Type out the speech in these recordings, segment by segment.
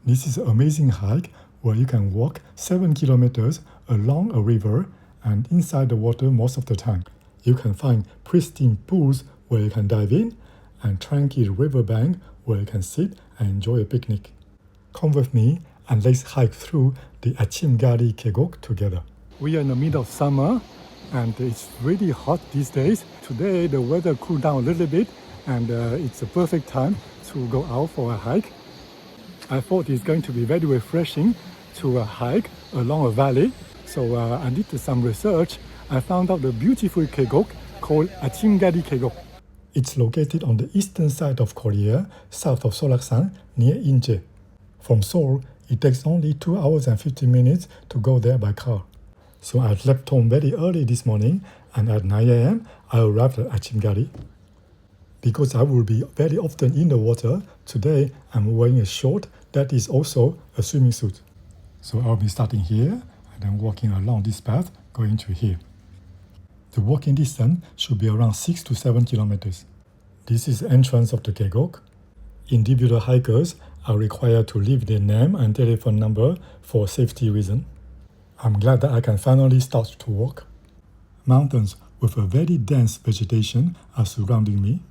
This is an amazing hike where you can walk 7 kilometers along a river and inside the water most of the time. You can find pristine pools where you can dive in and tranquil riverbank where you can sit and enjoy a picnic. Come with me and let's hike through the Achimgari Kegok together. We are in the middle of summer and it's really hot these days. Today the weather cooled down a little bit and it's a perfect time to go out for a hike. I thought it's going to be very refreshing to hike along a valley. So I did some research. I found out the beautiful Kegok called Achimgari Kegok. It's located on the eastern side of Korea, south of Solaksan, near Inche. From Seoul, it takes only 2 hours and 50 minutes to go there by car. So I left home very early this morning and at 9 a.m. I arrived at Achimgari. Because I will be very often in the water, today I'm wearing a short that is also a swimming suit. So I'll be starting here and then walking along this path going to here. The walking distance should be around 6 to 7 kilometers. This is the entrance of the Kegok. Individual hikers are required to leave their name and telephone number for safety reasons. I'm glad that I can finally start to walk. Mountains with a very dense vegetation are surrounding me,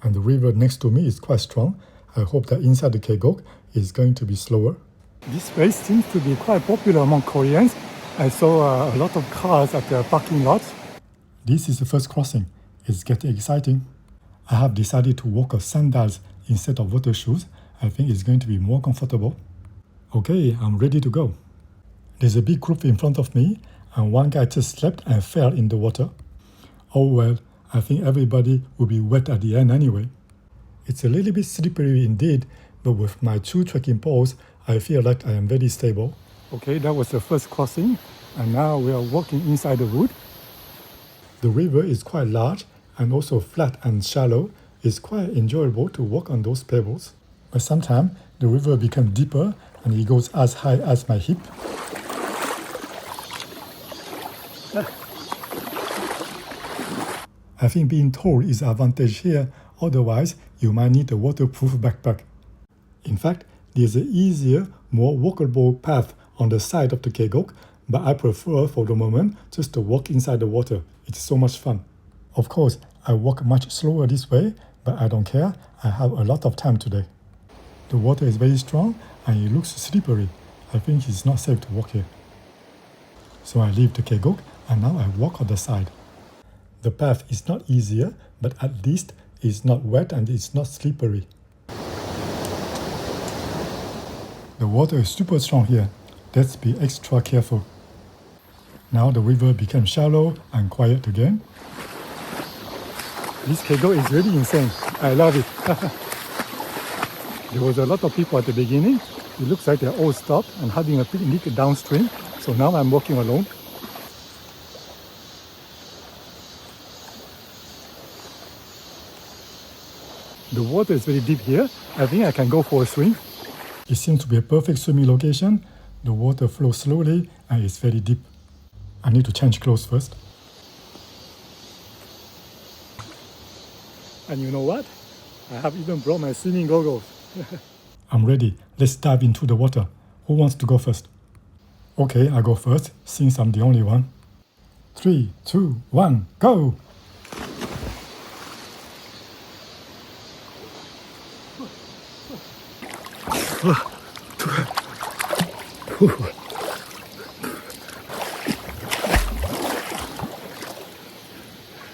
and the river next to me is quite strong. I hope that inside the Kegok is going to be slower. This place seems to be quite popular among Koreans. I saw a lot of cars at the parking lot. This is the first crossing. It's getting exciting. I have decided to walk with sandals instead of water shoes. I think it's going to be more comfortable. Okay, I'm ready to go. There's a big group in front of me, and one guy just slipped and fell in the water. Oh well, I think everybody will be wet at the end anyway. It's a little bit slippery indeed, but with my 2 trekking poles, I feel like I am very stable. Okay, that was the first crossing, and now we are walking inside the wood. The river is quite large and also flat and shallow. It's quite enjoyable to walk on those pebbles. But sometimes the river becomes deeper and it goes as high as my hip. I think being tall is an advantage here, otherwise you might need a waterproof backpack. In fact, there's an easier, more walkable path on the side of the Kegok, but I prefer for the moment just to walk inside the water. It's so much fun. Of course, I walk much slower this way, but I don't care. I have a lot of time today. The water is very strong and it looks slippery. I think it's not safe to walk here. So I leave the Kegok and now I walk on the side. The path is not easier, but at least it's not wet and it's not slippery. The water is super strong here. Let's be extra careful. Now the river became shallow and quiet again. This Kegok is really insane. I love it. There was a lot of people at the beginning. It looks like they're all stopped and having a picnic downstream. So now I'm walking alone. The water is very deep here. I think I can go for a swim. It seems to be a perfect swimming location. The water flows slowly and it's very deep. I need to change clothes first. And you know what? I have even brought my swimming goggles. I'm ready. Let's dive into the water. Who wants to go first? Okay, I go first since I'm the only one. 3, 2, 1, go!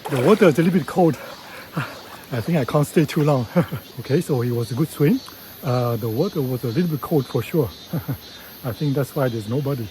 The water is a little bit cold. I think I can't stay too long. Okay, so it was a good swim. The water was a little bit cold for sure. I think that's why there's nobody.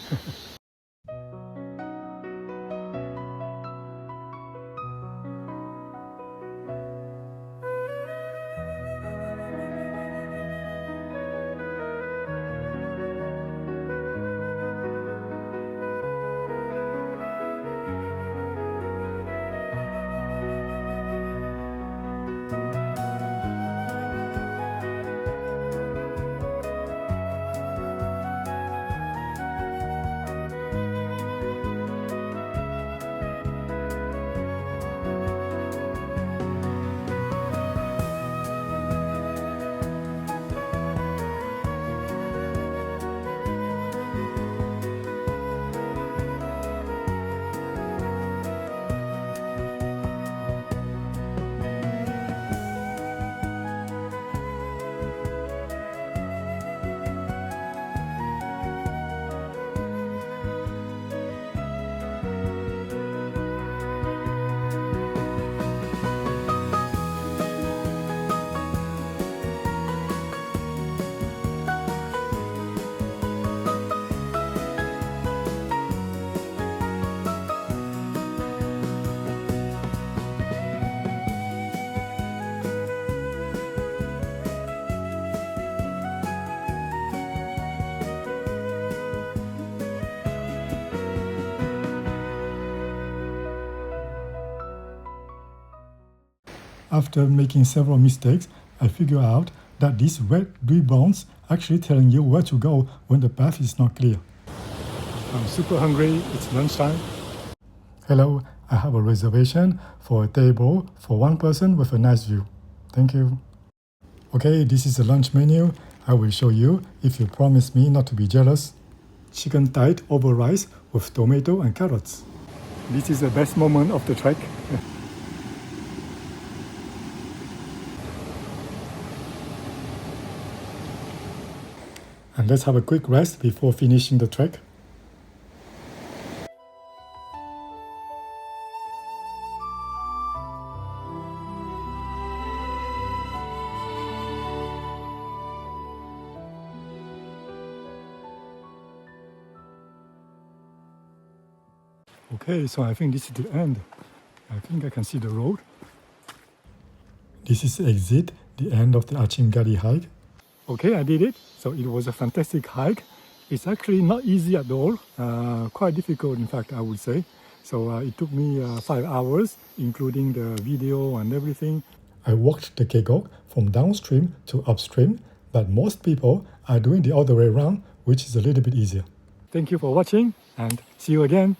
After making several mistakes, I figured out that these red ribbons actually telling you where to go when the path is not clear. I'm super hungry, it's lunchtime. Hello, I have a reservation for a table for one person with a nice view. Thank you. Okay, this is the lunch menu. I will show you if you promise me not to be jealous. Chicken thigh over rice with tomato and carrots. This is the best moment of the trek. And let's have a quick rest before finishing the trek. Okay, so I think this is the end. I think I can see the road. This is the exit, the end of the Achingari hike. Okay, I did it. So it was a fantastic hike. It's actually not easy at all. Quite difficult, in fact, I would say. So it took me 5 hours, including the video and everything. I walked the Kegok from downstream to upstream, but most people are doing the other way around, which is a little bit easier. Thank you for watching and see you again.